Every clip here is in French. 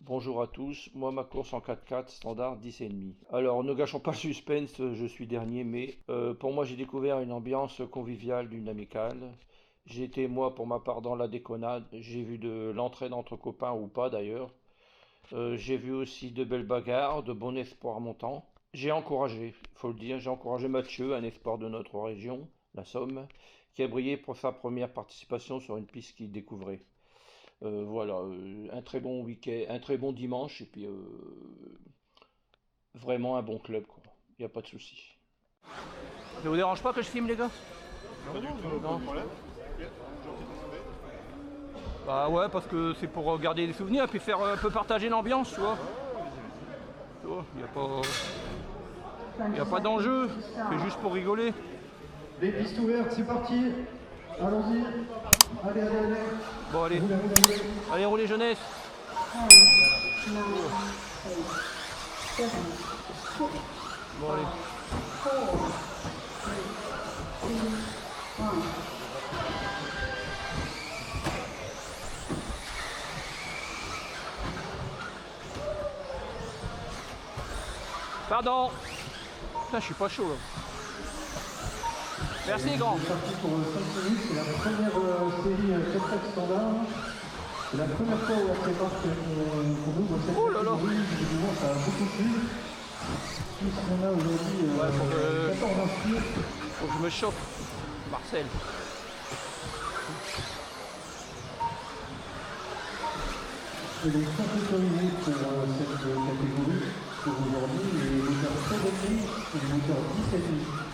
Bonjour à tous, moi ma course en 4x4 standard 10,5. Alors ne gâchons pas le suspense, je suis dernier, mais pour moi j'ai découvert une ambiance conviviale d'une amicale. J'ai été moi pour ma part dans la déconnade, j'ai vu de l'entraide entre copains ou pas d'ailleurs. J'ai vu aussi de belles bagarres, de bon espoir montant. J'ai encouragé, il faut le dire, j'ai encouragé Mathieu, un espoir de notre région, la Somme, qui a brillé pour sa première participation sur une piste qu'il découvrait. Voilà, un très bon week-end, un très bon dimanche, et puis vraiment un bon club, quoi. Il n'y a pas de souci. Ça vous dérange pas que je filme, les gars? Pas du tout, pas Non. de problème. Ok, gentil de demander. Bah ouais, parce que c'est pour garder des souvenirs, et puis faire un peu partager l'ambiance, tu vois. Tu vois, il y a pas d'enjeu, c'est juste pour rigoler. Les pistes ouvertes, c'est parti. Allons-y. Allez, allez, allez. Bon, allez, Roulez, roulez, roulez. allez, roulez jeunesse. Bon, allez. Pardon. Putain, je suis pas chaud là. Merci, grand. C'est parti pour 5 minutes. C'est la première série 4 standard. C'est la première fois où elle prépare qu'on ouvre cette Oh là là. catégorie. Visiblement, ça a beaucoup plu. Puisqu'on a aujourd'hui Ouais, faut que- 14 inscrits. Faut que je me chauffe. Marcel. Et donc, sont autorisés pour cette catégorie pour aujourd'hui. Les moteurs 7,5 et les moteurs 17,5.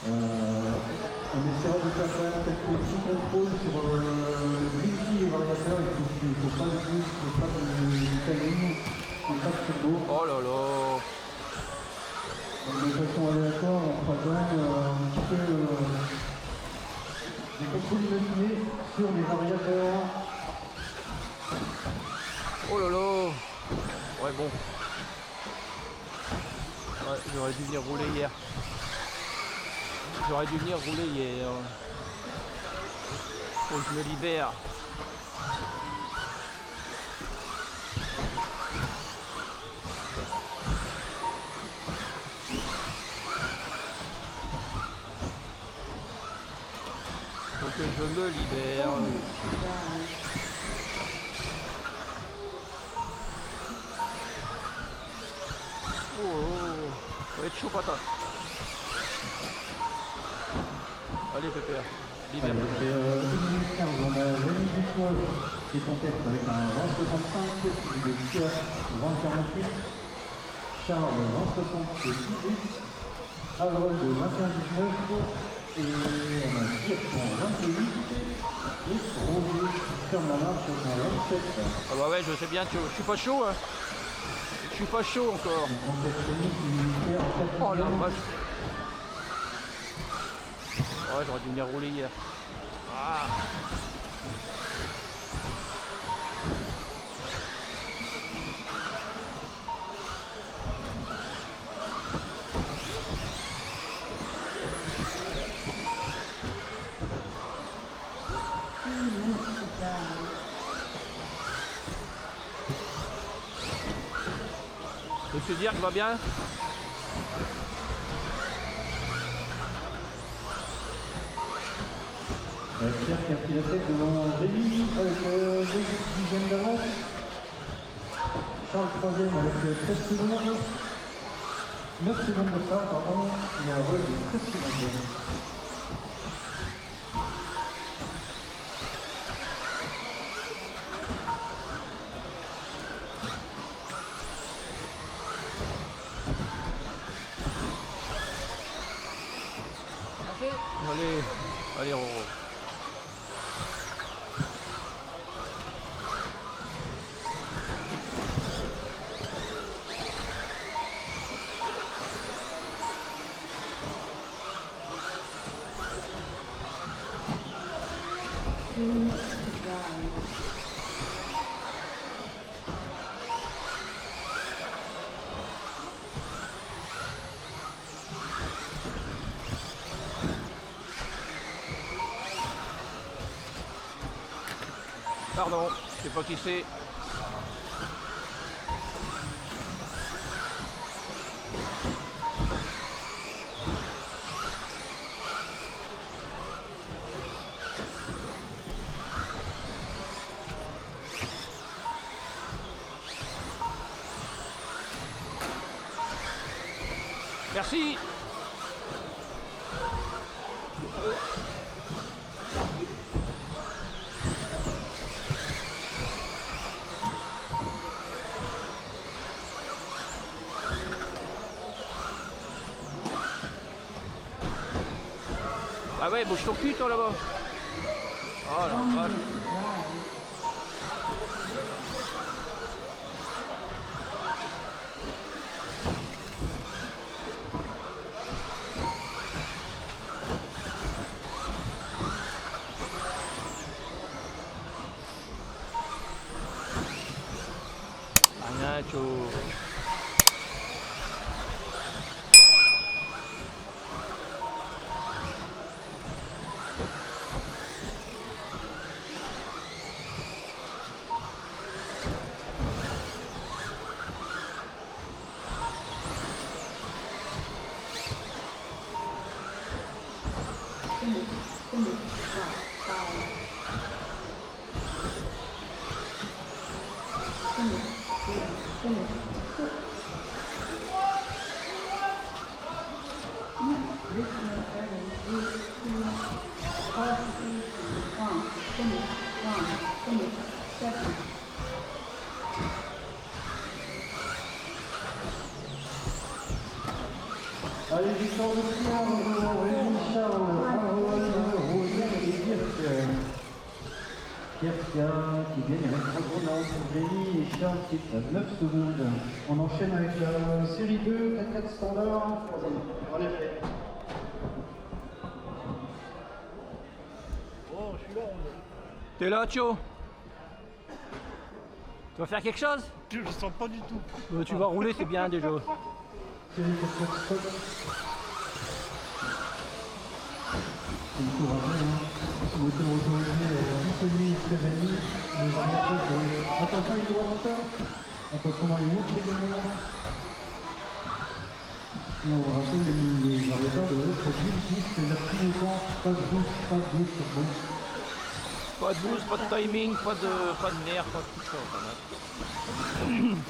On essaiera de faire quand même quelques petits contrôles sur le gris et variateur. Il ne faut pas de bus, il ne faut pas de timing, il ne faut pas de turbo. Oh là là. Donc de façon aléatoire, on fera quand même un petit peu des contrôles imaginés sur les variateurs. Oh là là. Ouais, bon. Ouais, j'aurais dû venir rouler hier. J'aurais dû venir rouler hier. Faut que je me libère. Faut que je me libère. Oh, oh. Ça va être chaud patate. Allez Pépère, libère. Allez, c'est 1 minute 15. On a Rémi Dutoit qui est en tête avec un 20,65, suivi de Pierre 20,48, Charles 20,68, Harold 21,19 et on a Pierre en 28 et Roger qui ferme la marche avec un 27. Ah bah ouais, je sais bien, je suis pas chaud, hein. Je suis pas chaud encore. En tête Rémi qui perd en 4 Oh la vache. Ouais, j'aurais dû venir rouler hier. Ah. Monsieur Dirk va bien? Pierre qui a pris la tête devant Rémi avec 2 dixièmes d'avance. Charles troisième avec 13 secondes. 9 secondes de retard, pardon. Il y a un vol de 13 secondes. Allez, allez Roro. Pardon, je sais pas qui c'est. Merci. Ah ouais, bouge ton cul toi là-bas. Oh la vache. Ah, Nacho. Allez, victoire de Pierre, Rémi Charles, Harold, Roger et Dirk. Pierre qui gagne avec Dragonlance, Rémi et Charles qui est à 9 secondes. On enchaîne avec la série 2, 4x4 standard. En effet. Oh, je suis là. T'es là, Tio? Tu vas faire quelque chose? Je le sens pas du tout. Tu vas rouler, c'est bien déjà. Série 4x4 stop. Une cour après, moteur autorisé, 10,5, 13,5, les variations, attention, il doit monter, attention dans les montres également. Et on va rappeler les variateurs de l'autre 10, c'est-à-dire tout le temps, pas de boost, pas de boost, Pas de boost, pas de timing, pas de nerf, pas de tout ça. Quand même.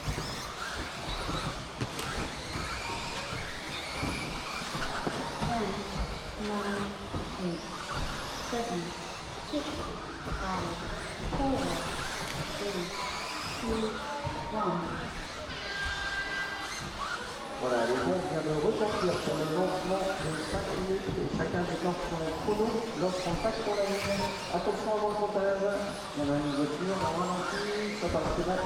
7, 6, 5, 4, 3, 2, 1. Voilà, les gens vient de repartir sur le lancement de 5 minutes et chacun déclenche son chrono lorsqu'on passe pour la ligne. Attention avant le comptage, il y en a une voiture en ralenti, ça part c'est bon.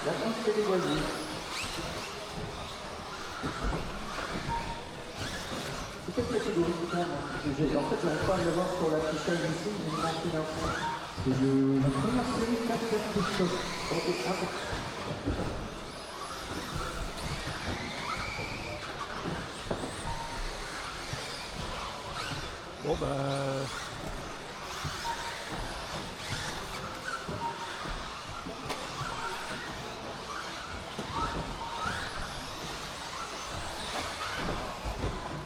La piste est dégagée. C'est quelle catégorie du temps? En fait, j'arrive pas à le voir sur l'affichage ici, mais il manque une info. C'est la première série 4 stop. Ok, impeccable. Bon bah...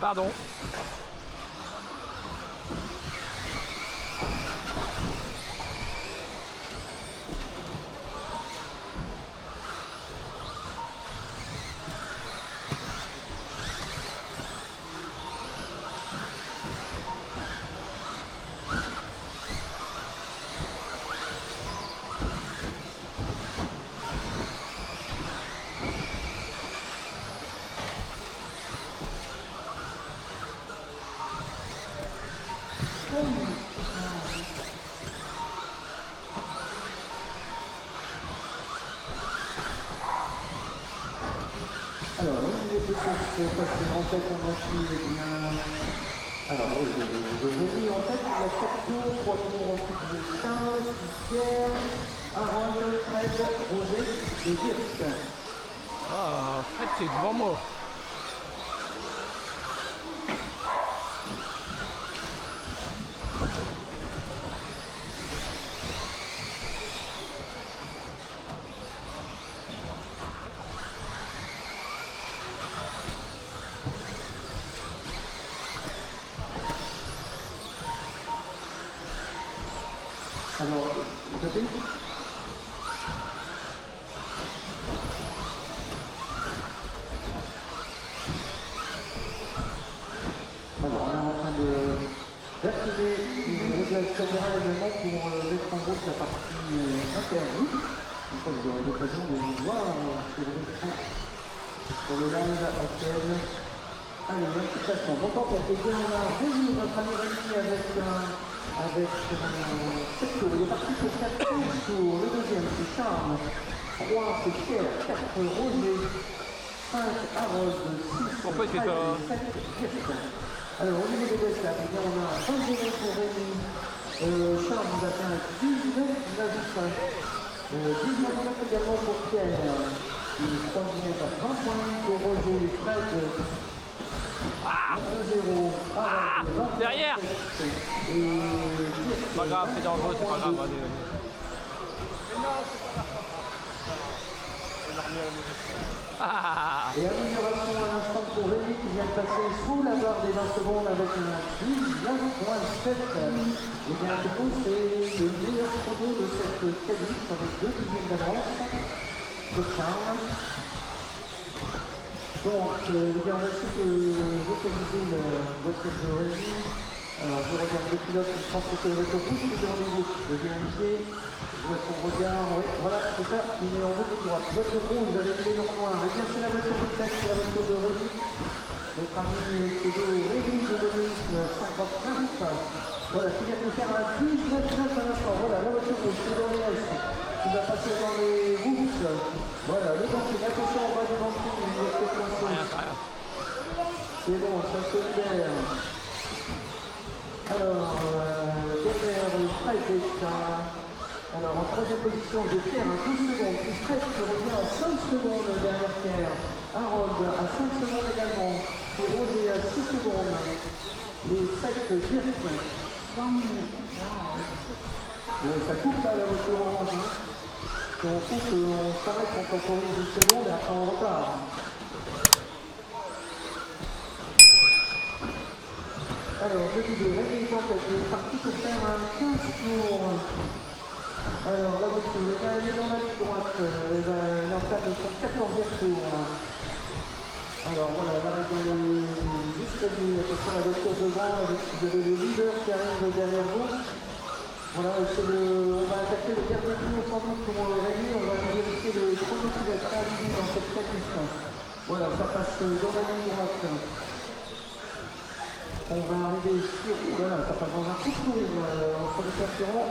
Pardon. Alors, il est peut-être passer en tête en machine, eh bien... Alors, oui, je vérifie en fait, il y a 4 tours, 3 tours ensuite de Charles, Pierre, Harold, Fred, Roger et Dirk. Ah, Fred, c'est devant moi. Alors, côté. Alors, on est en train d'activer une réglage caméra également pour mettre en route la partie interdite. Je crois que vous aurez l'occasion de vous voir sur le live actuel. Allez, une petite façon. Donc en fait, on a réuni notre ami Rémi avec 7 tours. Il est parti pour 4 tours. Le deuxième, c'est Charles. 3, c'est Pierre. 4, Roger. 5, Harold. 6, Pourquoi il fait ça? 7, Kirsten. Alors, au niveau des baisses, là, on a 20 pour Rémi. Charles nous a fait un 19, 19 également pour Pierre. Le troisième, 20 points pour Roger. Fred. 1-0. Derrière! C'est pas grave, c'est dangereux, c'est pas grave. Allez. Et amélioration à l'instant pour Rémi qui vient de passer sous la barre des 20 secondes avec un 19.7. Et bien du coup c'est le meilleur chrono de cette qualif avec 2 dixièmes d'avance de Charles. Donc les gars, merci que vocaliser le voiture de Rémi. Alors je regarde le pilote, je pense que c'est le voiture rouge qui est devant vous. Le vérifier. Je vois son regard, oui, voilà, c'est ça, il est en haut de droite. Voiture rouge, vous avez mis les noir. Et bien c'est la voiture de tête, c'est la voiture de Rémi. Notre ami Théo Rémi de Denis, 50. Voilà, qui vient de faire un 19 à l'instant. Voilà, la voiture rouge, c'est dans les S. Qui va passer dans les routes. Voilà, le ventil, attention en bas du ventil, il est fait coincé. C'est bon, ça se libère. Alors, derrière le Fred. Alors, en troisième position, de Pierre à 12 secondes. Puis Fred qui revient à 5 secondes derrière Pierre. Harold à 5 secondes également. Puis Roger à 6 secondes. Les 7 Dirk. Ça coupe là la voiture orange. Si on coupe, on s'arrête quand on corrige 10 secondes et après on repart. Alors, je dis de Rémi en fait, il est parti pour faire un 15 tours. Alors, la voiture, elle est dans la ligne droite, elle est en train de son 14e tour. Alors voilà, elle arrive dans le escalier, attention la voiture devant, vous avez le leader qui arrive derrière vous. Voilà, on va attaquer le dernier tour sans doute pour Rémi, on va vérifier le premier qui va être arrivé dans cette qualif. Voilà, ça passe dans la ligne droite. On va arriver sur, voilà, ça passe dans un petit tour entre les concurrents.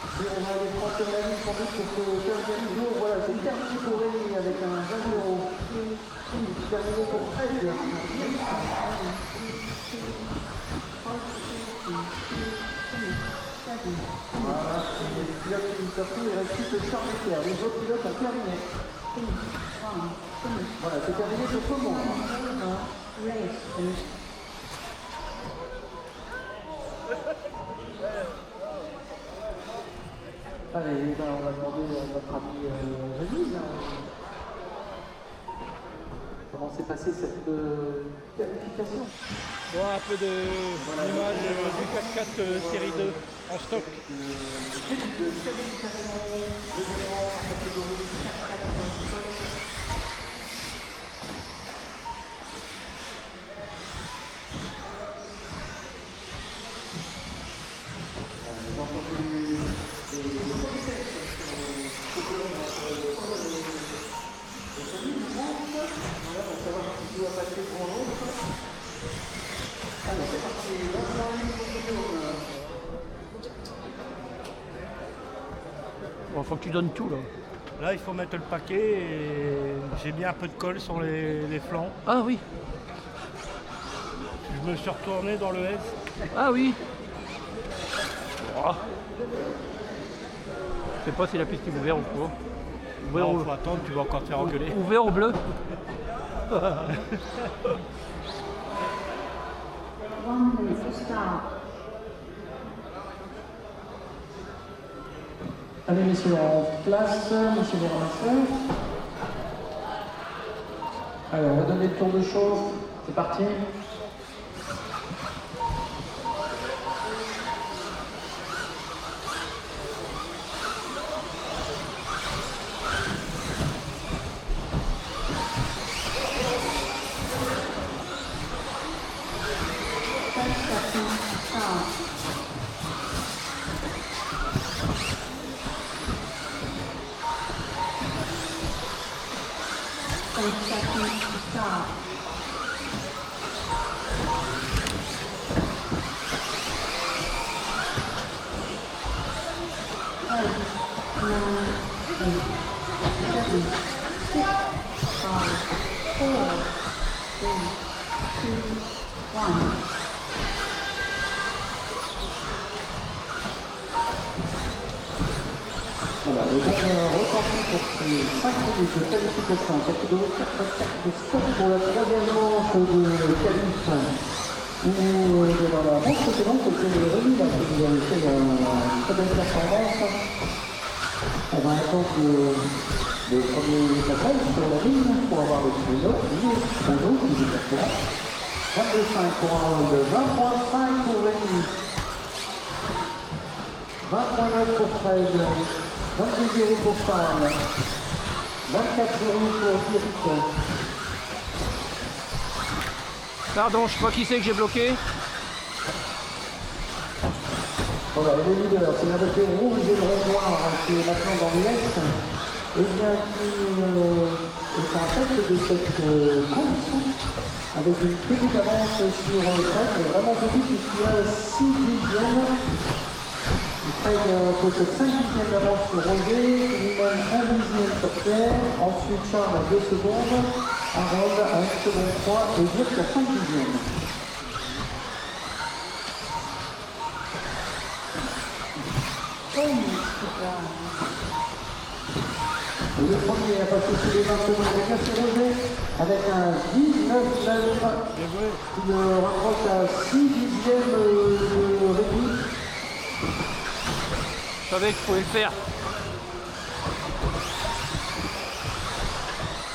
Et on va aller prendre la ligne sans doute pour ce 15e jour. Voilà, c'est terminé pour Rémi avec un 20 €. Terminé pour Fred. Voilà, les pilotes qui nous sortent, il reste plus que Charles et Pierre. Les autres pilotes ont terminé. Voilà, c'est terminé pour tout le monde. Allez, ben, on va demander à notre ami Rémi comment s'est passée cette qualification. Voilà un peu d'image du 4x4 série 2 en stock. Bon, faut que tu donnes tout là. Là il faut mettre le paquet et j'ai mis un peu de colle sur les flancs. Ah oui. Je me suis retourné dans le S. Ah oui. Oh. Je sais pas si la piste est ouverte ou quoi. Ouvert Non, au... faut attendre, tu vas encore te faire engueuler. Ouvert au bleu. One minute to start. Allez messieurs, en place, messieurs les ramasseurs. Alors, on va donner le tour de chauffe. C'est parti. seconds to start. 10, 9, 8, 7, 6, 5, 4, 3, 2, 1. Voilà, le dernier ressenti pour ces 5 minutes de qualification, catégorie 4x4 de stop pour la troisième manche de qualif. Dans la manche précédente, c'était Rémi là, qui nous avait fait une très belle performance. On va attendre le premier passage sur la ligne pour avoir le chrono. Bonjour, qui est là. 22,5 pour un round, 20,5 pour Rémi. 20,9 pour Fred. 22,0 pour Charles, 24,0 pour Eric. Pardon, je sais pas qui c'est que j'ai bloqué. Voilà, et le leader, c'est la voiture rouge et le rond noir qui est maintenant dans l'Est. Et bien, qui est en tête de cette course, avec une petite avance sur Fred, mais vraiment petite, puisqu'il a 6 dixièmes. Fred possède 5 dixièmes d'avance sur Roger, lui-même 1 dixième sur Pierre, ensuite Charles à 2 secondes, Harold à 1 seconde 3 et Dirk à 5 dixièmes. Et le premier a passé sous les 20 secondes de Cassé Roger avec un 19,9 qui le rapproche à 6 dixièmes de Rémi. Je savais que je pouvais le faire.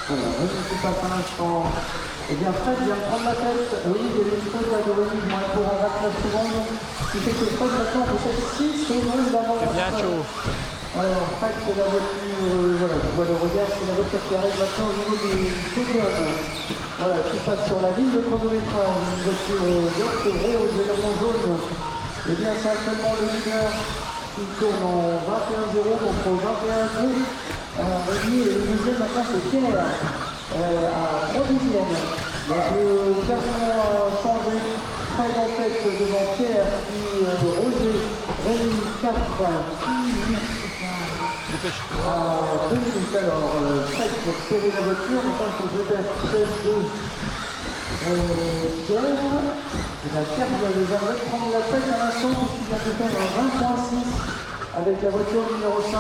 Voilà, Rémi qui passe à l'instant. Eh bien, Fred vient de prendre la tête. Oui, il y a une faute là de Rémi, moins pour 29 secondes. Ce qui fait que Fred maintenant possède 6 secondes d'avance. C'est bien chaud. Alors, Fred, c'est la voiture, voilà, je vois le regard, c'est la voiture qui arrive maintenant au niveau du podium. Voilà, qui passe sur la ligne de chronométrage, une voiture verte, rose, légèrement jaune. Eh bien, c'est actuellement le leader qui tourne en 21-0 contre 21-2. Rémi et le deuxième maintenant c'est Pierre à 3 dixièmes. Donc le classement a changé. Fred en tête devant Pierre, puis Roger, Rémi 4, puis à 2 minutes. Alors Fred pour serrer la voiture, maintenant il faut peut-être 16-2 Pierre. Et la Pierre vient de prendre la tête à l'instant, puisqu'il vient de faire un 20.6 avec la voiture numéro 5.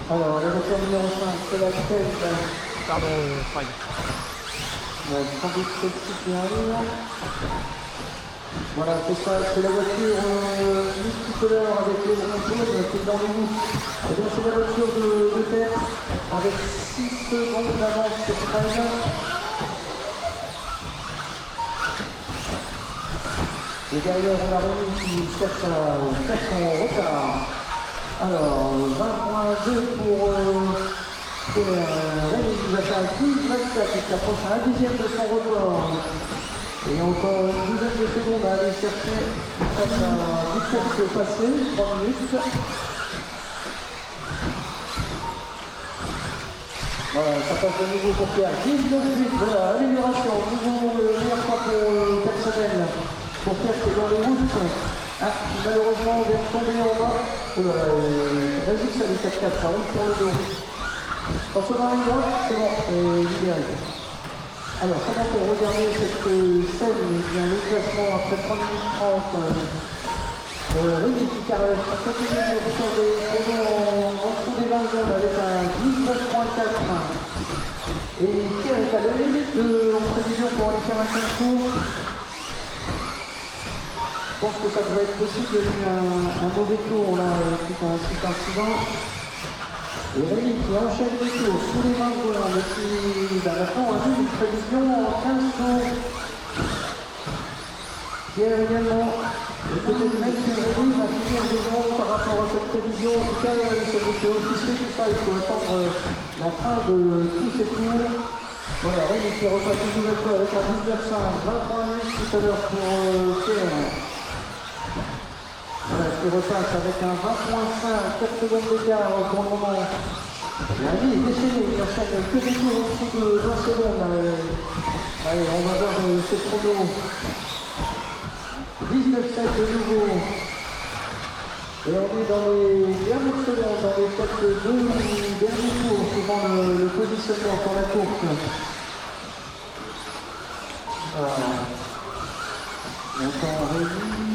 Alors, la voiture numéro 5, c'est laquelle? Pardon, Fred. Sans doute celle-ci qui arrive. Voilà, c'est ça, c'est la voiture multicolore avec les ronds jaunes qui est dans les roues. Et bien, c'est la voiture de tête avec 6 secondes d'avance sur Fred. Et derrière, on a Rémi qui cherche son retard. Alors, 20.2 pour Rémi qui va faire un 12-24 qui s'approche à 1 dixième de son record. Et encore une douzaine de secondes à aller chercher face à 17 passé, 3 minutes. Voilà, ça passe de nouveau pour Pierre. 19-8, voilà, amélioration, nouveau meilleur temps pour personnel. Pour Pierre qui est dans les routes. Ah, malheureusement, on vient de tomber en bas. Vas-y, ça les 4-4, ça roule sur le dos. Quand on arrive là, c'est bon, libéré. Alors, comment pour regarder cette scène, bien le classement après 3 minutes 30. Rémi qui caresse, à côté de lui, retour des chronos en dessous des 20 zones avec un 19.4. Et Pierre est à la limite en prévision pour aller faire un concours. Je pense que ça devrait être possible, il y a eu un mauvais tour là, suite à un petit incident. Et Rémi qui enchaîne les tours sous les 20 secondes, et qui maintenant a vu une prévision en 15 tours. Pierre également, et peut-être même que Rémi va finir devant par rapport à cette prévision. En tout cas, c'est officiel tout ça, il faut attendre la fin de tous ces tours. Voilà, Rémi qui repasse une nouvelle fois avec un 19.5, 20.8 tout à l'heure pour Pierre. Voilà, qui repasse avec un 20.5, 4 secondes d'écart pour le moment Allez, déchaîné, il enchaîne que des tours en dessous de 20 secondes. Allez, on va voir ce chrono. 19,7 de nouveau. Et on est dans les dernières secondes, dans les peut-être deux derniers tours, suivant le positionnement sur la course. Maintenant, Rémi,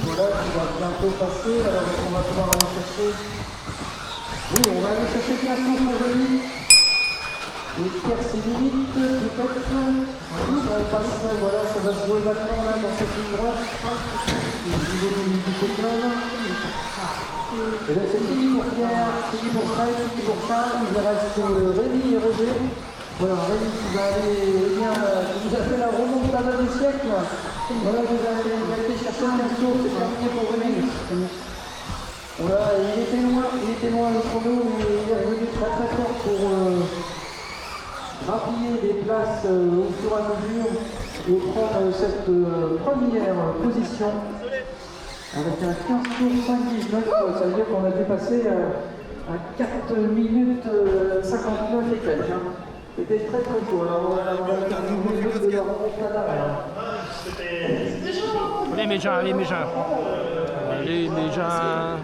voilà, qui va bientôt passer, alors on va pouvoir aller chercher. Oui, on va aller chercher Pierre pour Rémi. Et Pierre, c'est limite, peut-être. Oui, on passe, voilà, ça va se jouer maintenant là, dans cette ligne droite. Au niveau du podium. Et bien c'est fini pour Pierre, fini pour Fred, fini pour Charles. Il reste Rémi et Roger. Voilà, Rémi qui va aller, bien, qui nous a fait la remontada du siècle. Voilà, il a été chercher un tour, c'est terminé pour Rémi. Voilà, il était loin le chrono, mais il est revenu très très fort pour grappiller des places au fur et à mesure et prendre cette première position avec un 15 tours 5-19, ça veut dire qu'on a dépassé à 4 minutes 59 et quelques. C'était très très chaud. Alors on va de la remontada. Allez Méjean, allez Méjean. Allez Méjean.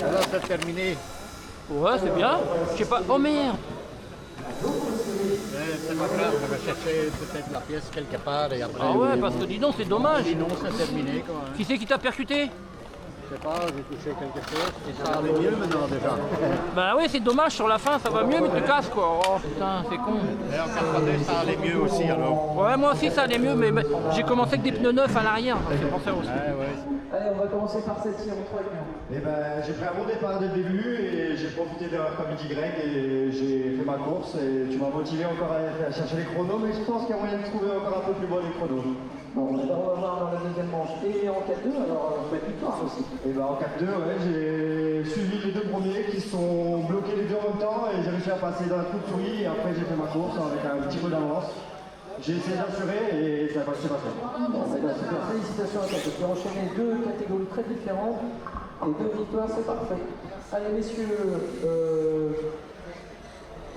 Alors c'est terminé. Ouais, c'est bien. Je sais pas. Oh merde. C'est pas grave, on va chercher peut-être la pièce quelque part et après. Ah ouais, parce que dis donc, c'est dommage. Sinon c'est terminé quoi. Hein. Qui c'est qui t'a percuté? Je sais pas, j'ai touché quelque chose et ça allait mieux maintenant déjà. Bah ouais, c'est dommage, sur la fin ça va mieux, mais tu casses quoi. Oh putain, c'est con. Et en 4 ça allait mieux aussi alors. Ouais, moi aussi ça allait mieux, mais j'ai commencé avec des pneus neufs à l'arrière. C'est pour ça aussi. Ouais. Allez, on va commencer par cette série 3. Eh ben, j'ai pris un bon départ dès le début et j'ai profité de l'erreur comme dit Greg et j'ai fait ma course et tu m'as motivé encore à chercher les chronos, mais je pense qu'il y a moyen de trouver encore un peu plus bon les chronos. Bon, on va voir dans la deuxième manche. Et en 4-2, alors belle victoire aussi. Et ben en 4-2, ouais, j'ai suivi les deux premiers qui sont bloqués les deux en même temps et j'ai réussi à passer d'un coup de souris et après j'ai fait ma course avec un petit peu d'avance. J'ai essayé d'assurer et ça s'est passé. Bon, super, félicitations à toi. Tu as enchaîné deux catégories très différentes et deux victoires, c'est parfait. Allez messieurs,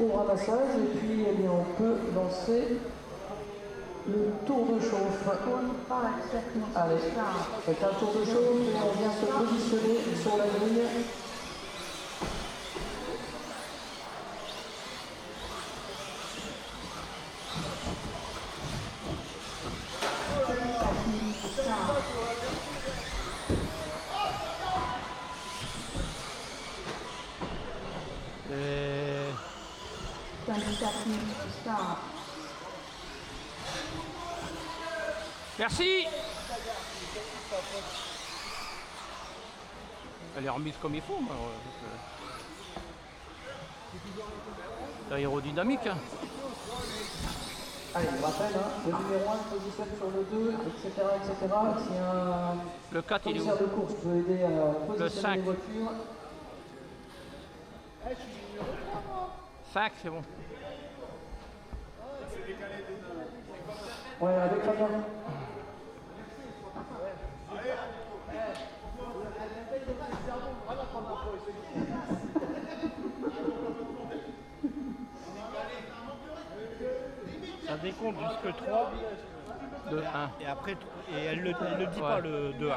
au ramassage et puis eh bien, on peut lancer le tour de chauffe. Allez, c'est un tour de chauffe et on vient se positionner sur la grille. Merci. Elle est remise comme il faut. Moi. C'est aérodynamique. Hein. Allez, je rappelle, hein, le numéro 1 positionne sur le 2, etc. Si un Le 4 il est où? commissaire de course peut aider à positionner 5. les voitures. 5 c'est bon. Ouais, avec Fabien. Ça décompte jusque 3 de 1. Et après, et elle le dit pas le 2-1.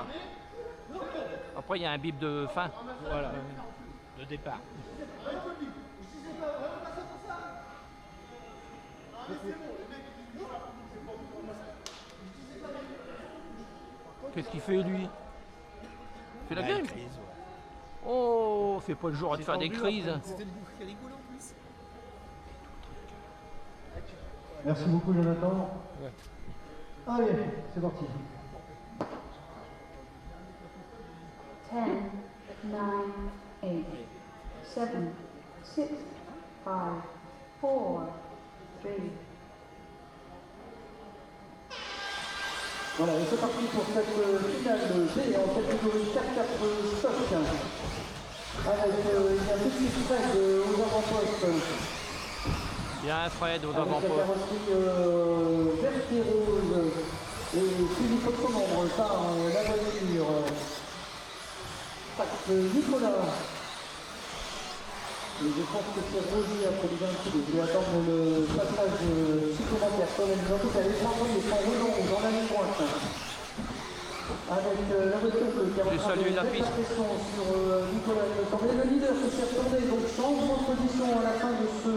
Après il y a un bip de fin. Voilà, de départ. Qu'est-ce qu'il fait lui? Il fait la Bah, gueule? elle crise, ouais. Oh, c'est pas le jour de faire des crises. Merci beaucoup Jonathan. Allez, c'est parti. 10, 9, 8, 7, 6, 5, 4, 3. Voilà, et c'est parti pour cette finale B en catégorie 4-4 stock. Avec il y a tout de suite Fred aux avant-postes. Bien Fred aux avec la avant-postes. carrosserie verte et rose et suivi de son nombre par la voiture Pax Nicolas. Et je pense que c'est Roger après les 20 je vais attendre le passage supplémentaire quand même. En tout cas, les 3 premiers sont relongés dans la ligne droite. Avec la voiture bleue qui est en J'ai train de salué la mettre piste. pression sur Nicolas. Le leader qui s'est retourné, donc changement de position à la fin de ce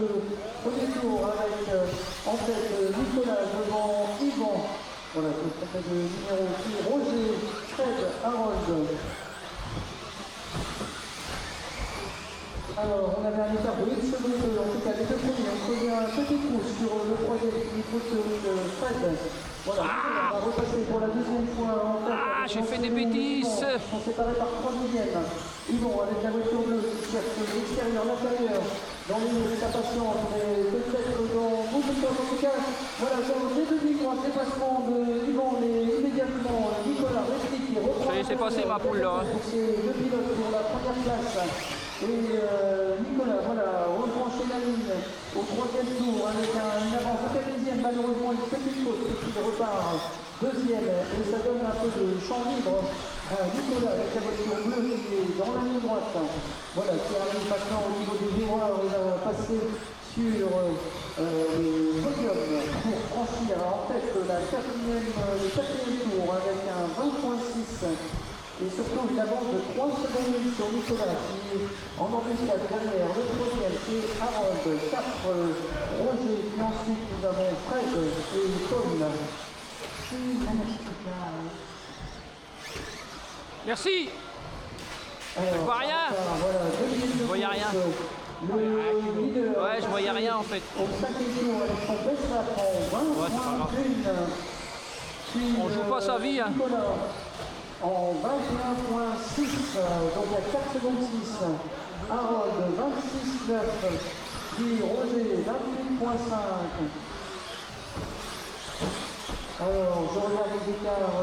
premier tour avec en tête Nicolas devant Yvan. Voilà, c'est le de numéro 6, Roger, Fred, Harold. Alors, on avait un écart de 1 seconde, en tout cas les deux premiers, on faisait un petit coup sur le troisième qui coûte Fred. Voilà, on va repasser pour la deuxième fois en tête. Ah, j'ai fait des bêtises. Ils sont séparés par 3 dixièmes. Yvon avec la voiture bleue qui cherche l'extérieur, l'intérieur, dans les stations, mais peut-être dans beaucoup de temps en tout cas. Voilà, dans les deux lignes droites, dépassement de Yvon, mais immédiatement Nicolas réplique et reprend. Ça y est, c'est passé ma poule là. C'est le pilote pour la première place. Et Nicolas, voilà, rebrancher la ligne au troisième tour avec une avance au quatrième, malheureusement une petite faute qui repart deuxième et ça donne un peu de champ libre à Nicolas avec la voiture bleue qui est dans la ligne droite. Voilà, qui arrive maintenant au niveau des viroirs, il va passer sur le podium pour franchir en tête le quatrième tour avec un 20.6. Et surtout une avance de 3 secondes sur Nicolas qui est en embuscade derrière le troisième c'est Harold, 4 Roger, puis ensuite nous avons Fred et Tom. Merci. Alors, Je vois rien. Voilà, Je voyais rien. Le leader. Ouais, je voyais rien en fait. Au cinquième tour avec son best lap en 20.1. Ouais, c'est pas grave. On joue pas sa vie, hein. Nicolas en 21.6, donc à 4 secondes 6. Harold 26.9, puis Roger 28.5. Alors, je regarde les écarts.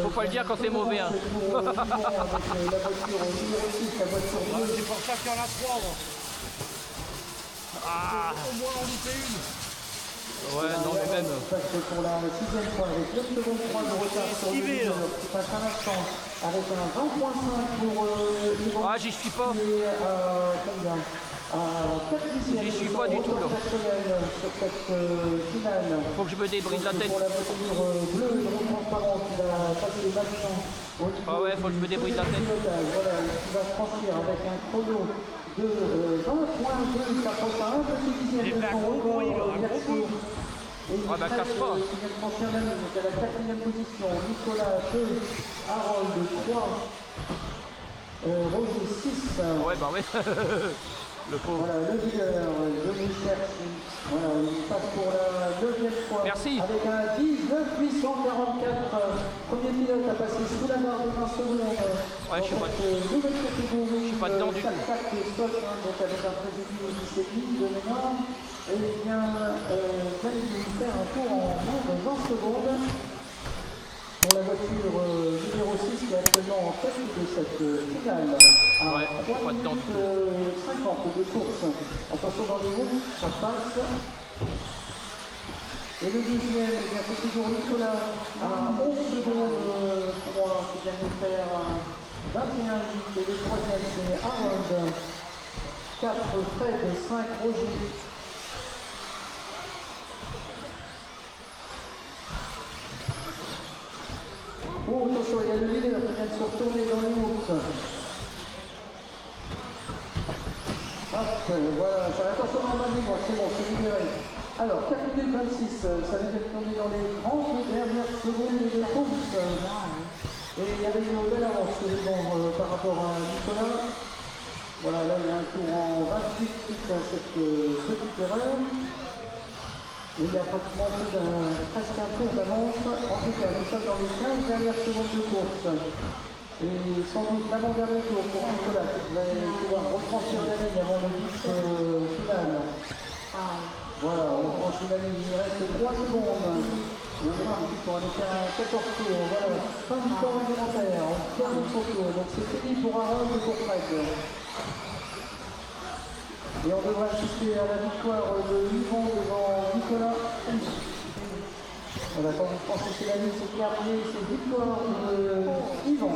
Faut pas le dire quand c'est mauvais. Hein. Avec la voiture numéro 6, la voiture bleue. C'est pour ça qu'il y en a 3. Ah. Au moins on y fait une. Ouais, non mais même. Ça c'est pour la 6e fois avec 9 secondes 3 de retard sur le leader qui passe un instant avec un 20.5 pour Yvon. Ah, j'y suis pas. Et combien à 4 dixièmes. J'y suis pas du tout là. Sur cette finale. Faut que je me débride la tête. Pour la voiture bleue et transparente qui va passer maintenant au niveau Ah ouais, faut que je me débride la tête. Voilà, qui va franchir avec un chrono de 20.2, ça passe à un petit dixième de son record Verso. Ah bah casse pas. Qui vient de franchir la ligne, donc à la 4e position. Nicolas 2, Harold 3, Roger 6. Ouais, bah ouais. Le pauvre. Voilà, le leader, Denis Cherchi. Voilà, il passe pour la 9e fois. Merci. Avec un 19.844. Premier pilote à passer sous la barre de 20 secondes. Ouais, je suis pas, Nouvelle catégorie. je suis pas dedans du tout. 4 et stock, donc avec un préjudice de 17 lignes de mémoire. Et bien, vient de faire un tour en moins de 20 secondes. Pour la voiture numéro 6 qui est actuellement en tête de cette finale. Ouais, je suis pas dedans du tout. 50 de course. Attention dans les roues, ça passe. Et le deuxième, eh bien, c'est toujours Nicolas à 11 secondes 3 qui vient de faire 21 minutes. Et le troisième, c'est Harold. 4 Fred, 5 Roger. Oh, attention, il y a le leader qui vient de se retourner dans les routes. Hop, voilà, attention dans la ligne, c'est bon, c'est libéré. Alors, 4 minutes 26, ça vient de tourner dans les 30 dernières secondes de course. Et il y avait une belle avance par rapport à Nicolas. Voilà, là il y a un tour en 28 suite à cette petite erreur. Il y a pratiquement presque un tour d'avance. En tout cas, nous sommes dans les 15 dernières secondes de course. Et sans doute l'avant-dernier tour pour Nicolas qui va pouvoir retranscrire la ligne avant le but final. Voilà, on franchit la ligne, il reste 3 secondes. On est parti pour aller faire un 14 tours. Voilà, fin du temps réglementaire, on termine son tour. Donc c'est fini pour Harold et pour Fred. Et on devrait assister à la victoire de Yvon devant Nicolas. Voilà, quand vous pensez que la ligne s'est terminée, c'est victoire de Yvon.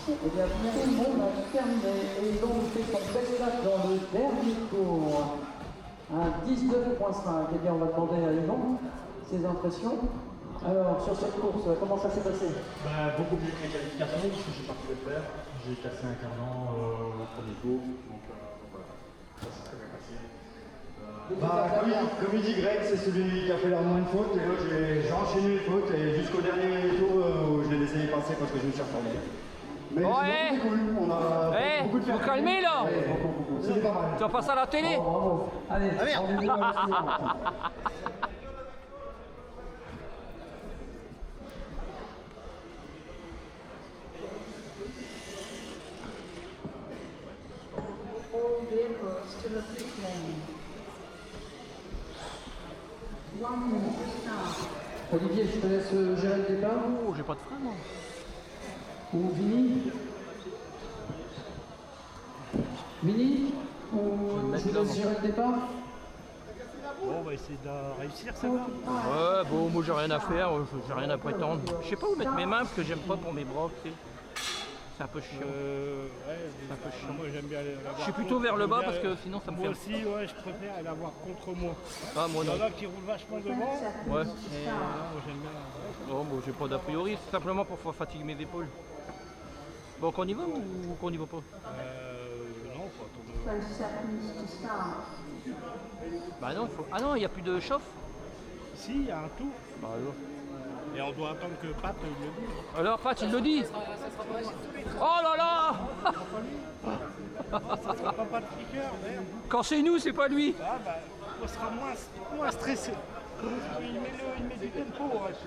Et bien, tout le monde a terminé et Yvon fait son best lap dans le dernier tour. Un 19.5. Et bien, on va demander à Yvon ses impressions. Alors, sur cette course, comment ça s'est passé? Beaucoup mieux que les qualifications, parce que j'ai pas pu le faire. J'ai cassé un cardan au premier tour, donc voilà, ça s'est très bien passé. Comme il dit Greg, c'est celui qui a fait le moins de fautes, et là j'ai enchaîné les fautes, et jusqu'au dernier tour où je l'ai laissé passer parce que je me suis retourné. Mais c'est cool, on a beaucoup de Vous calmez là. C'était pas mal. Tu vas passer à la télé. Bravo. Allez, rendez-vous à la suivante. All vehicles to the pit lane. 1 minute to start. Olivier, je te laisse gérer le départ. Oh, j'ai pas de frein moi. Ou Vini? Vini? Ou je te laisse gérer le départ? Bon, on va essayer de réussir, ça va. Ouais, bon, moi j'ai rien à faire, j'ai rien à prétendre. Je sais pas où mettre mes mains parce que j'aime pas pour mes bras, tu sais. C'est un peu chiant. C'est un peu chiant. Moi, j'aime bien aller la voir. Je suis plutôt vers le bas parce que sinon ça me fait... Moi aussi, ouais, je préfère aller la voir contre moi. Ah, moi Il y non. en a qui roulent vachement devant. Ouais. Et non, moi, j'aime bien. Non, bon, j'ai pas d'a priori, c'est simplement pour fatiguer mes épaules. Bon, qu'on y va ou qu'on y va pas? Non, faut attendre. 20 seconds to start. Bah non, il faut... Ah non, il n'y a plus de chauffe. Si, il y a un tour. Bah alors. Et on doit attendre que Pat le dise. Alors Pat, il le dit. Oh là là. Ça sera pas de flicker, merde. Quand c'est nous, c'est pas lui. Ah bah, on sera moins stressé. Il met du tempo.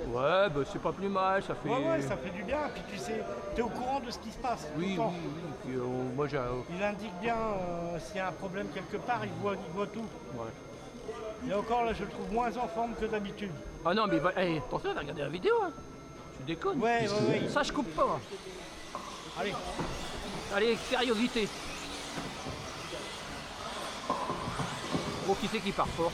Ouais, bah c'est pas plus mal, ça fait... Ouais, ça fait du bien. Puis tu sais, t'es au courant de ce qui se passe. tout Oui, le temps. oui. Puis, moi j'ai... Il indique bien s'il y a un problème quelque part, il voit tout. Ouais. Et encore là, je le trouve moins en forme que d'habitude. Ah non, mais attention, va regarder la vidéo. Hein. Tu déconnes. Ouais. Ça, je coupe pas. Allez. Allez, sériosité. Oh, qui c'est qui part fort?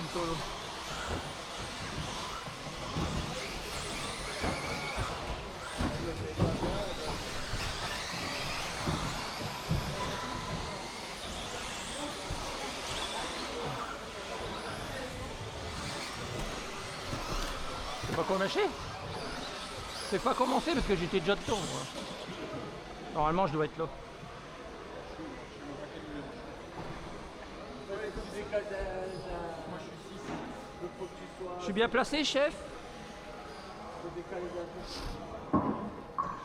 C'est pas qu'on lâché. C'est pas commencé parce que j'étais déjà dedans. Moi. Normalement, je dois être là. Je suis bien placé, chef.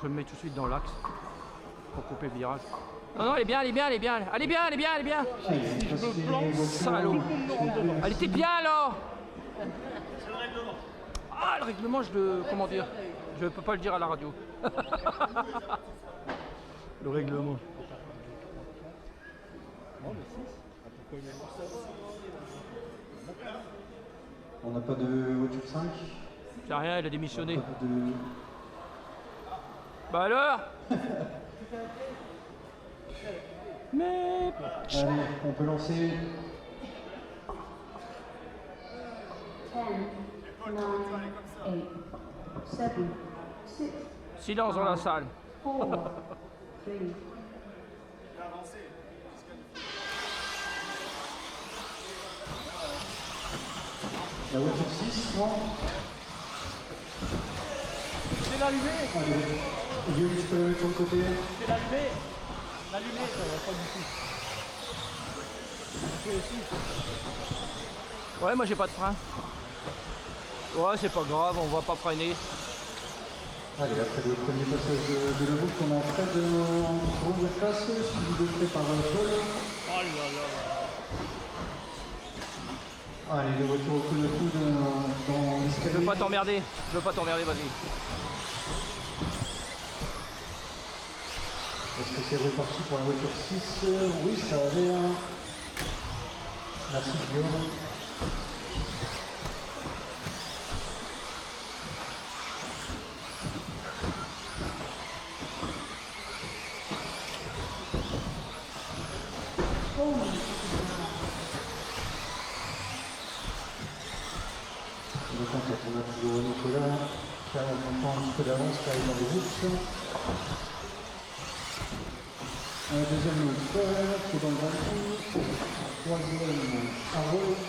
Je me mets tout de suite dans l'axe pour couper le virage. Non, elle est bien, elle est bien, elle est bien. Elle est bien, elle est bien, elle est bien. Salaud. Elle était bien là. Ah, le règlement, je le... Comment dire? Je peux pas le dire à la radio. Le règlement. On n'a pas de voiture 5. C'est rien, elle a démissionné. Pas de... Bah alors? Mais... Allez, on peut lancer. 10, 9, 8, 7, 6, Silence dans la salle. 4, 3, La voiture 6, non? C'est l'allumé. Allez, Guillaume, tu peux le mettre sur le côté. C'est l'allumé. L'allumé, ça va pas du tout. Ouais, moi j'ai pas de frein. Ouais, c'est pas grave, on va pas freiner. Allez, après le premier passage de la boucle, on a Fred en première place, suivi de près par Paul. Oh là là. Allez, les voitures au coude dans l'escalier. Je veux pas t'emmerder, vas-y. Est-ce que c'est reparti pour la voiture 6? Oui, ça a l'air. Merci Guillaume. Donc on a toujours Nicolas qui a un petit peu d'avance, qui arrive dans les boucles. Un deuxième Paul qui est dans le grand trou. Troisième Harold.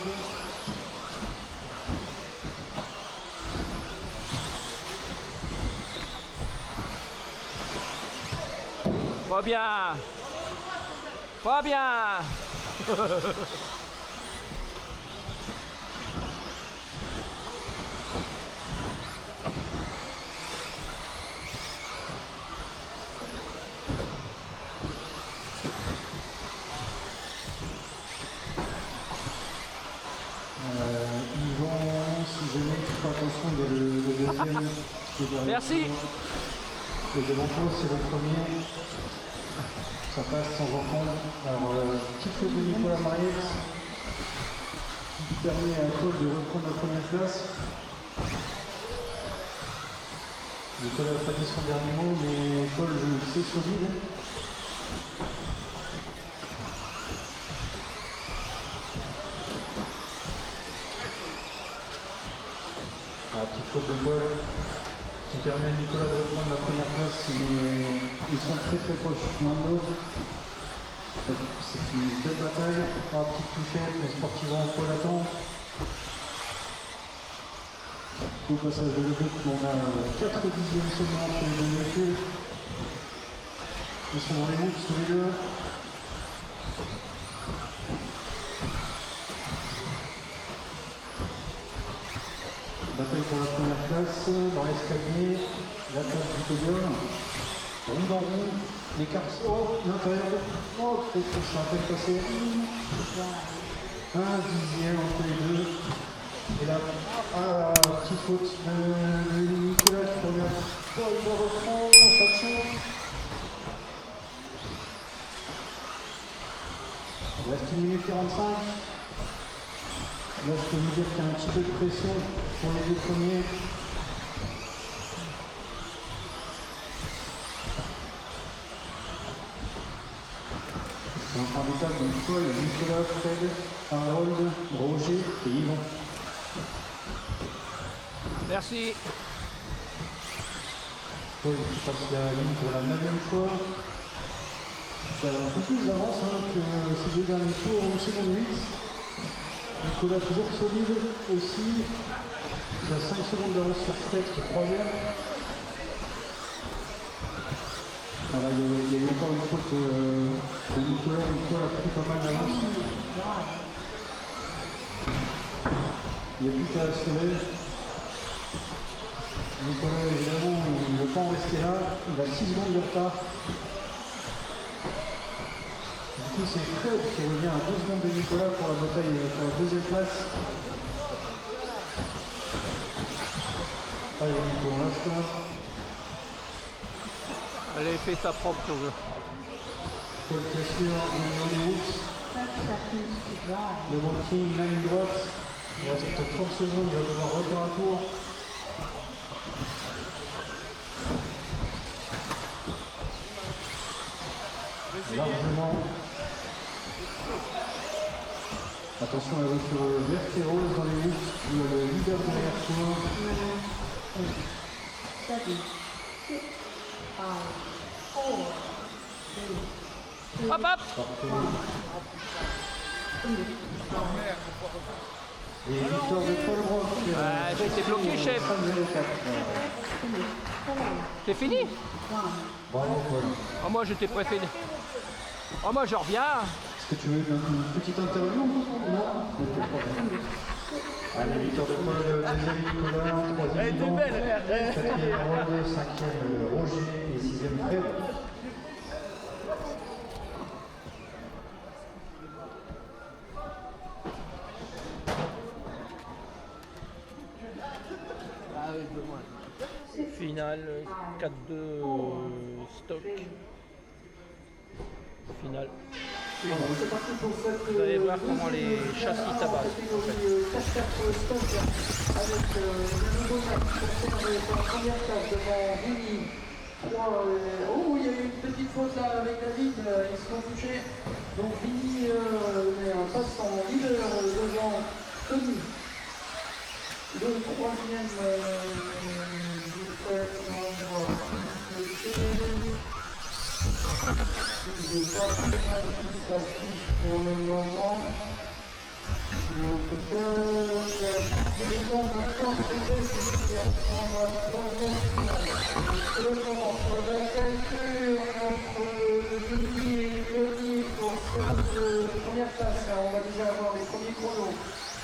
Pas bien. Pas bien. Yvan, si jamais tu fais attention, il y a le deuxième qui est derrière. Merci. Le devant toi, c'est le premier. Ça passe sans encombre. Alors, petite faute de Nicolas Mariette qui permet à Paul de reprendre la première place. Nicolas n'a pas dit son dernier mot, mais Paul, c'est solide. La petite faute de Paul qui permet à Nicolas de reprendre la première place, mais ils sont très proches l'un de l'autre. C'est une belle bataille. La petite touchette, les sportivement Paul attend. Au passage de Lebec, on a 4 dixièmes seulement entre les deux messieurs. Ils sont dans les routes tous les deux. Bataille pour la première place, dans l'escalier, la place du podium, rond en rond, les cartes, oh, l'intérieur, oh, peut-être que ça a à peine passé, un dixième entre les deux, et là, petite faute de Nicolas qui revient, oh, il va reprendre, ça tient. Il reste 1 minute 45. Là, je peux vous dire qu'il y a un petit peu de pression pour les deux premiers. C'est un point d'étape de Paul, Nicolas, Fred, Harold, Roger et Yvan. Merci. Paul qui passe la ligne pour la 9e fois. Il a un peu plus d'avance que ces deux derniers tours au second 8. Nicolas toujours solide aussi. Il a 5 secondes d'avance sur Fred qui est 3ème. Voilà, il y a eu encore une faute de Nicolas. Nicolas a pris pas mal d'avance. Il n'y a plus qu'à assurer. Nicolas, évidemment, il ne veut pas en rester là. Il a 6 secondes de retard. Du coup, c'est Fred qui revient à 2 secondes de Nicolas pour la bataille pour la 2e place. Allez, Nicolas, là. Allez, fais ta propre chose. Paul Cassure, Léon Roux. Le walking, la ligne droite. Il reste peut-être 30 secondes, il va devoir refaire un tour. Largement. Attention à la voiture verte et rose dans les routes. Il y a le leader derrière toi. 7, 6, 5, 4, 3, 2, Hop, hop. Et victoire de Paul Roch. J'ai été bloqué, chef. C'est fini? Bravo Paul. Oh, moi, j'étais préféré. Oh, moi, je reviens. Est-ce que tu veux une petite interview? Non. Allez, victoire de Paul, deuxième Nicolas, troisième Yvan, quatrième Harold, cinquième Roger et sixième Fred. Finale 4-2 stock. Finale. Vous allez voir comment les châssis tabassent. En fait. avec le nouveau match pour la première place devant Vinny. Oh, il y a eu une petite faute là avec David, ils se sont touchés. Donc Vinny passe en leader devant Tony. Le troisième pour le moment. Première place, on va déjà avoir les premiers chronos.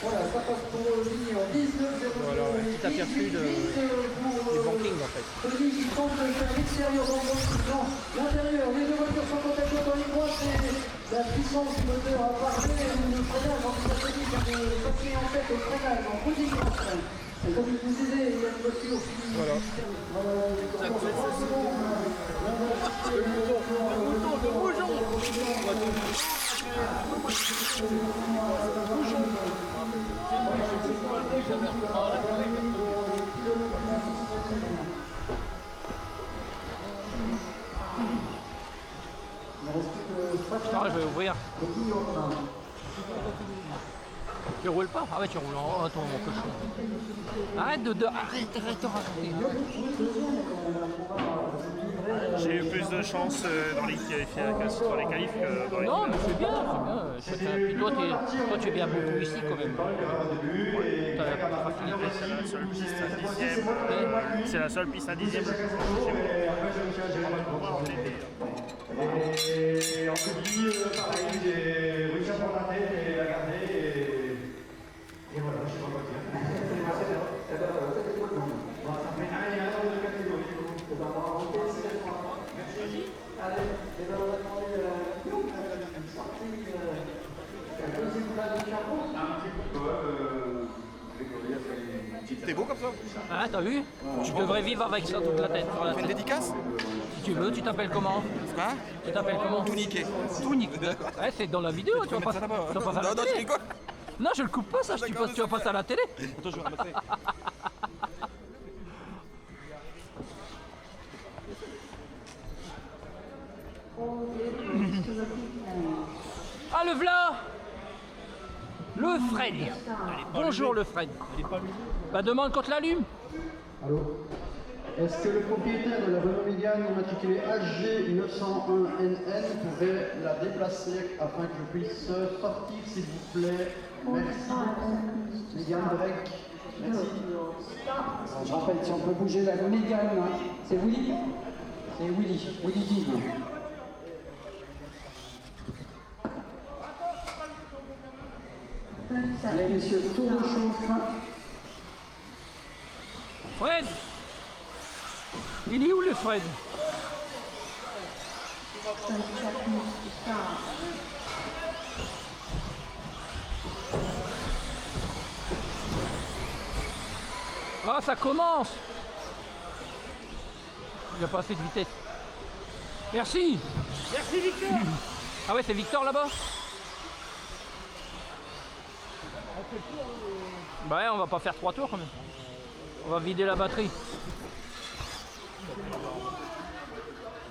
Voilà, ça passe pour Lignon, 19,0. Voilà, un petit aperçu du banking en fait. Celui qui tente de faire l'extérieur dans l'intérieur, les deux voitures sont complètement dans les droites et la puissance du moteur a parlé le freinage en stratégie de passer en fait au freinage en position de frein. Et comme je vous disais, il y a une voiture qui... Voilà. Attends, je vais ouvrir. Tu roules pas? Ah ouais, tu roules en attends, mon cochon. Arrête de raconter. J'ai eu plus de chance dans les qualifs que dans les qualifs que dans les... Non, mais c'est bien, c'est bien. Puis toi, tu viens beaucoup ici quand même. T'as la facilité. C'est la seule piste à dixième. C'est la seule piste à dixième. Et en petit, pareil, j'ai réussi à prendre la tête et la garder et voilà, je sais pas quoi dire. Ça fait un et un de catégorie. Merci. Allez, et bien on va demander une sortie, la deuxième place de Charbon. T'es beau comme ça? Ah, t'as vu? Tu devrais vivre avec ça toute la tête. On fait une dédicace? Si tu veux, tu t'appelles comment? Hein? Tu t'appelles comment? Tout niqué. Tout niqué. Ouais, c'est dans la vidéo, tu vas pas ça là-bas. tu vas passer à la Non, télé. tu rigoles. Non, je le coupe pas, ça, tu vas passer à la télé. Attends, je vais ramasser. Ah, le v'là! Le Fred. Bonjour, le Fred. Bah, demande quand l'allume. Allô? Est-ce que le propriétaire de la Renault Mégane immatriculée HG901NN pourrait la déplacer afin que je puisse sortir, s'il vous plaît? Merci. Mégane break. Merci. Je rappelle, si on peut bouger la Mégane, hein. C'est Willy? C'est Willy, Willy Dim. Allez, messieurs, tour de chauffe. Fred. Il est où, le Fred? Ah, ça commence. Il a pas assez de vitesse. Merci. Merci Victor. Ah ouais, c'est Victor là-bas? Bah ouais, on va pas faire 3 tours quand même. On va vider la batterie.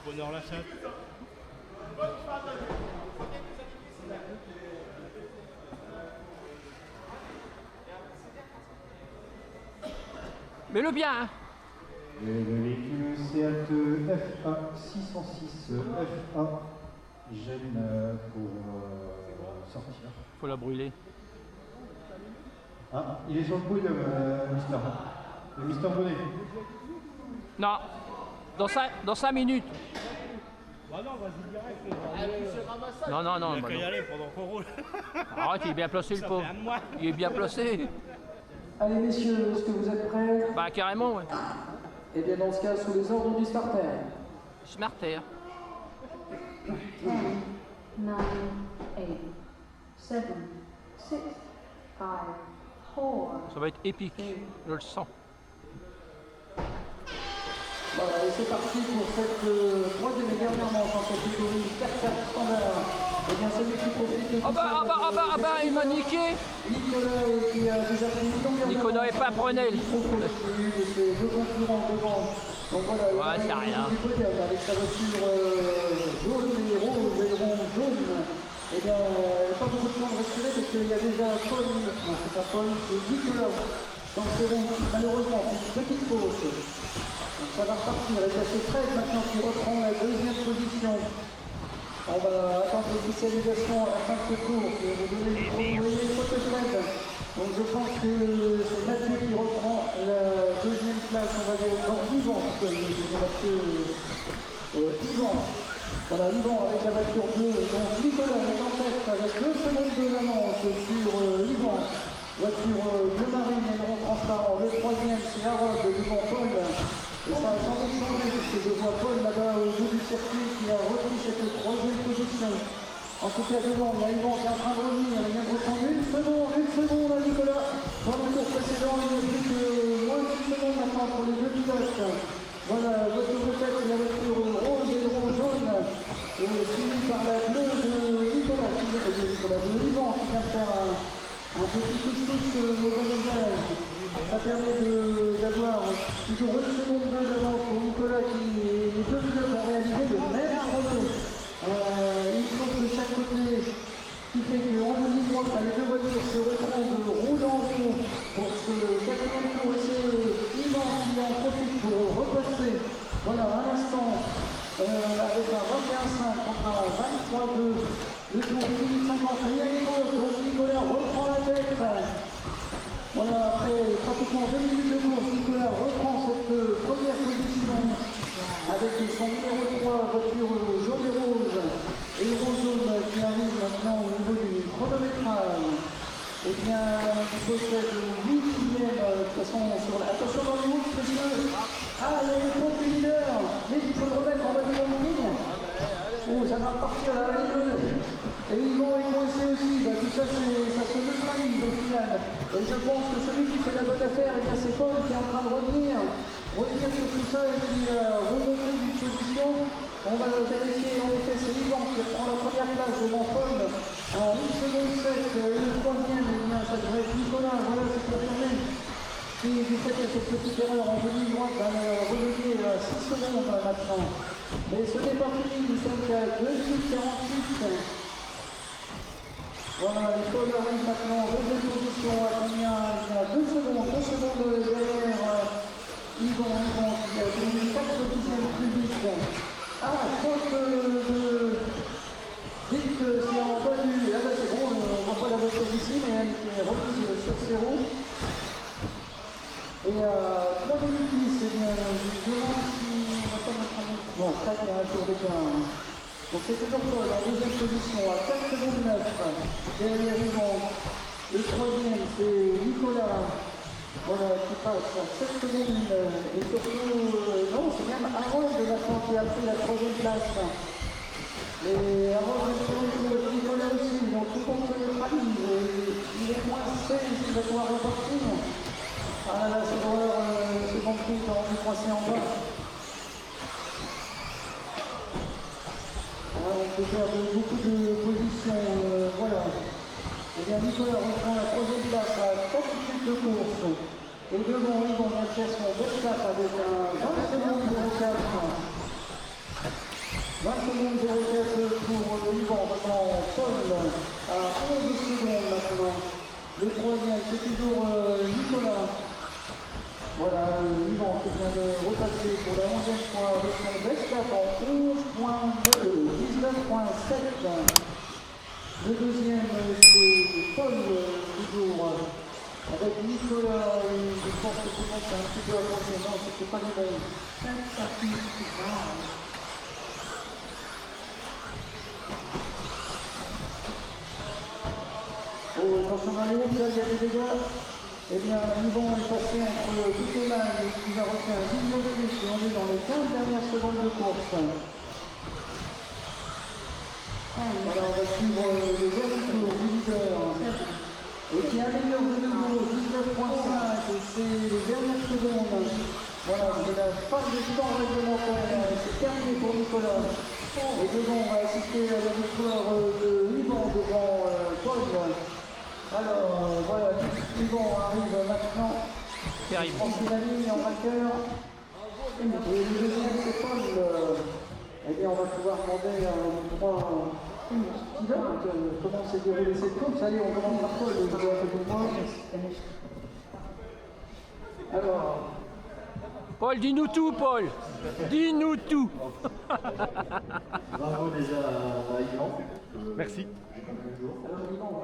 Bonheur la chatte. Mets-le bien, hein. Et le véhicule Seat FA 606 FA gêne pour sortir. Faut la brûler. Ah, il est sur le bruit, le Mister. Le Mister Bonnet. Non, dans 5 minutes. Bah non, vas-y direct. Non, non, non. Il bah a qu'à y non. aller pendant qu'on roule. Arrête, il est bien placé le Ça pauvre. fait un mois. Il est bien placé. Allez, messieurs, est-ce que vous êtes prêts? Bah carrément, ouais. Eh bien, dans ce cas, sous les ordres du starter. Smarter. 10, 9, 8, 7, 6, 5, 4. Ça va être épique, je le sens. Voilà, et c'est parti pour cette troisième et dernière manche en catégorie 4x4 standard. Eh bien, celui qui profite de Ah bah, il m'a niqué. Nicolas, qui a déjà pris une longueur Nicolas et Pimprenel. Il faut que ses deux concurrents devant. Donc voilà, Ouais, c'est rien. du podium avec sa voiture jaune et rouge et rouge jaune. Eh bien, pas beaucoup de temps de respirer parce qu'il y a déjà Paul, non c'est pas Paul, c'est Nicolas Donc c'est bon, malheureusement, c'est une petite pause. Donc ça va repartir. Et c'est 13 maintenant qui reprend la deuxième position. On va attendre l'officialisation à la fin de ce tour. Je vais vous donner les photos. Donc je pense que c'est Mathieu qui reprend la deuxième place. On va dire encore Yvan, parce que c'est Mathieu Yvan. Voilà, Yvan avec la voiture bleue. Donc Nicolas est en tête avec 2 secondes de l'avance sur Yvan. Voiture bleu marine et non transparent. Le troisième, c'est Harold devant Paul. Et ça a sans doute changé, parce que je vois Paul là-bas au bout du circuit qui a repris cette troisième position. En tout cas, devant, il y a Yvan qui est en train de revenir. Il vient de reprendre une seconde à Nicolas. Dans le tour précédent, il n'y a plus que moins d'une seconde maintenant pour les deux pilotes. Voilà, voiture de tête, la voiture rose et jaune. Et suivi par la bleue de Nicolas, de Yvan qui vient de faire un petit coup au voyage. Ça permet d'avoir toujours une seconde d'avance pour Nicolas qui les deux pilotes ont réalisé le même chrono. Une chose de chaque côté qui fait qu'en 2003, les deux voitures se retrouvent roulant pour ce quatrième tour. Et c'est Yvan qui en profite pour repasser. Voilà, à l'instant, avec un 21,5 contre un 23,2. Le tour finit 50. Il y a les causes, donc Nicolas reprend la tête. Voilà, après pratiquement 2 minutes de course, Nicolas reprend cette première position avec son numéro 3, voiture jaune et rose, et le rose jaune qui arrive maintenant au niveau du chronométrage. Eh bien, il possède 8 dixièmes, de toute façon, sur la... Attention dans les routes, messieurs. Ah, il y a le compte du leader, mais il faut le remettre en bas de la ligne. Oh, ça va repartir là, la ligne. Et Yvan est coincé aussi, bah, tout ça, ça se neutralise au final. Et je pense que celui qui fait la bonne affaire, eh bien, c'est Paul qui est en train de revenir sur tout ça et qui remonter d'une position. On va vérifier, en effet, c'est Yvan qui prend la première place devant Paul en 1 seconde 7. Et le troisième, eh bien, ça devrait être Nicolas, voilà, c'est confirmé. Qui, du fait de cette petite erreur en demi droite, va revenir à 6 secondes maintenant. Mais ce n'est pas fini, nous sommes qu'à 2 minutes 48. Voilà, les Paul arrive maintenant, deuxième position à combien? Il y a 2 secondes derrière Yvan qui a gagné 4 dixièmes plus vite. Ah, faute de dites que c'est en bas du... Ah bah c'est bon, on ne voit pas la voiture ici, mais elle est remise sur ses roues. Et à 3 minutes 10, c'est bien, je demande si on va pas mettre un autre... Bon, ça il y a un tour d'écart. Donc c'est toujours Paul en deuxième position à 4 secondes 9. Derrière Yvan, le troisième c'est Nicolas, voilà, qui passe à 7 secondes. Et surtout, non, c'est même Harold maintenant qui a pris la troisième place. Et Harold et Nicolas aussi, donc tout compte se neutralise. Il est moins 16, il va pouvoir repartir. Ah là là, c'est l'horreur, c'est compris quand on est coincé en bas. On peut faire beaucoup de positions, voilà. Et bien Nicolas reprend la troisième place à 4 minutes de course. Et devant lui, on vient de faire son bel cap avec un 20 secondes 04. 20 secondes 04 pour Yvan, maintenant Paul à 11 secondes maintenant. Le troisième, c'est toujours Nicolas. Voilà, Yvan qui vient de repasser pour la 11e fois avec son best cap en 19.7. Le deuxième, c'est Paul, toujours avec Nicolas. Je pense que tout le monde s'est un petit peu avancé. Non, c'était pas les mêmes. 5 parties. Oh, attention à l'eau, là, il y a des dégâts. Eh bien, Yvan est passé entre toutes les mains et il va refaire un 19 minutes et on est dans les 15 dernières secondes de course. Voilà, on va suivre le dernier tour du leader et qui améliore de nouveau 19.5 et c'est les dernières secondes. Voilà, c'est la fin du temps réglementaire et c'est terminé pour Nicolas. Et devant, on va assister à la victoire de Yvan devant Paul. Alors, voilà, Yvan arrive maintenant. Terrible. On prend la ligne en vainqueur. Et le deuxième, c'est Paul. Eh bien, on va pouvoir demander à nos trois pilotes comment s'est déroulée cette course. Allez, on commence par Paul. Je vais un peu plus loin. Alors, Paul, dis-nous tout, Paul. Dis-nous tout. Bravo déjà à Yvan. Merci. Alors Yvan,